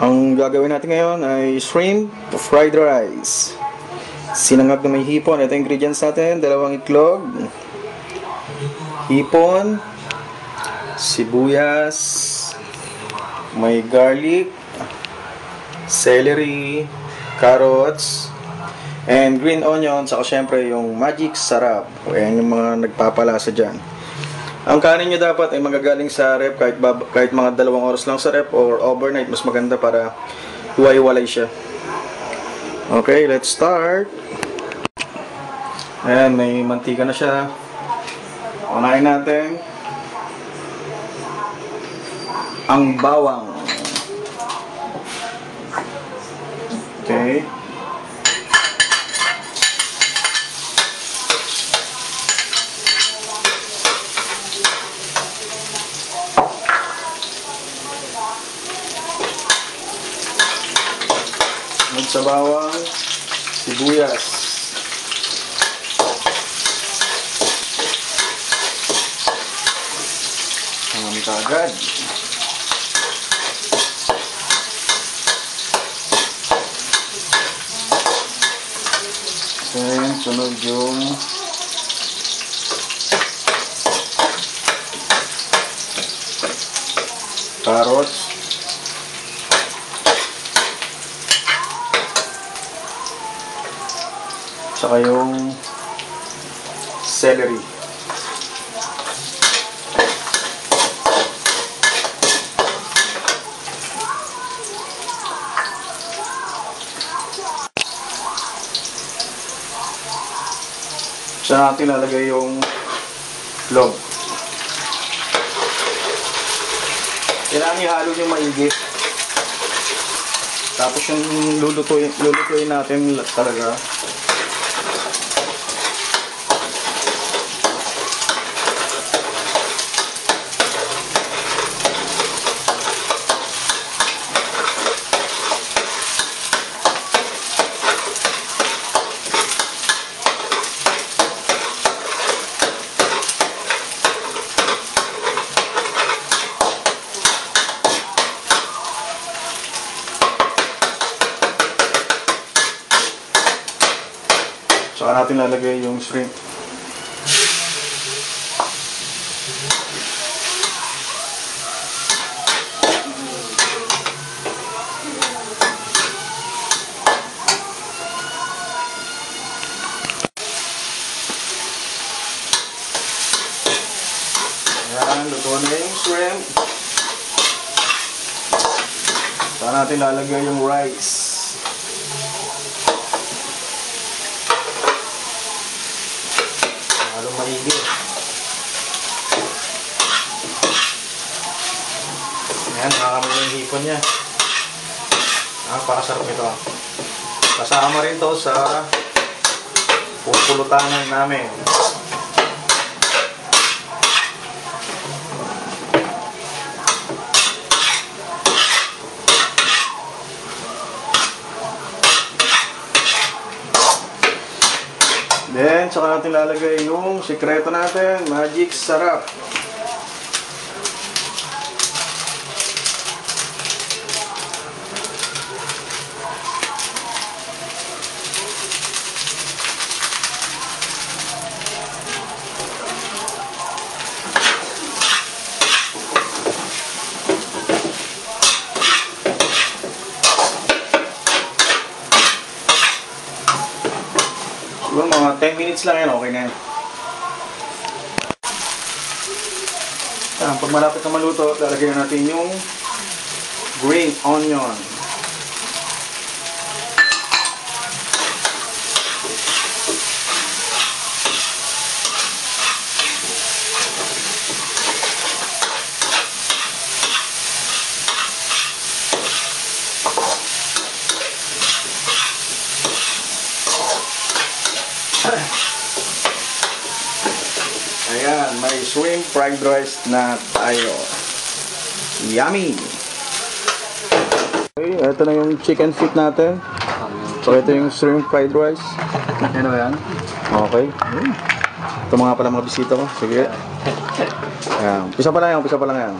Ang gagawin natin ngayon ay shrimp fried rice. Sinangag na may hipon. Ito yung ingredients natin. 2 itlog, hipon, sibuyas, may garlic, celery, carrots, and green onion. Saka syempre yung magic sarap. Ayan yung mga nagpapalasa dyan. Ang kanin nyo dapat ay magagaling sa rep kahit mga 2 oras lang sa rep or overnight, mas maganda para hiwa-hiwalay siya. Okay, let's start. Ayan, may mantika na siya. Unahin natin ang bawang. Okay. Sa bawang, sibuyas. Ang kagad. Then, sunod yung carrots. Saka yung celery. Saan natin lalagay yung log. Kailangan ihalo yung maigi. Tapos yung lulutuin natin talaga. Saka natin lalagay yung shrimp. Ayan, luto na yung shrimp. Saka natin lalagay yung rice. Maigi. Ayan, nakakamay yung hipon niya. Napakasarap ito. Kasama rin to sa pupulutangan namin. Then, saka natin lalagay yung sikreto natin, magic sarap. Siguro mga 10 minutes lang yan, okay na yan. Pag malapit na maluto, lalagyan natin yung green onion. Ayan, may shrimp fried rice na tayo. Yummy! Okay, ito na yung chicken feet natin. So, ito yung shrimp fried rice. Ano yan? Okay. Ito mga pala mga bisita ko. Sige. Ayan, umpisa pa lang yan.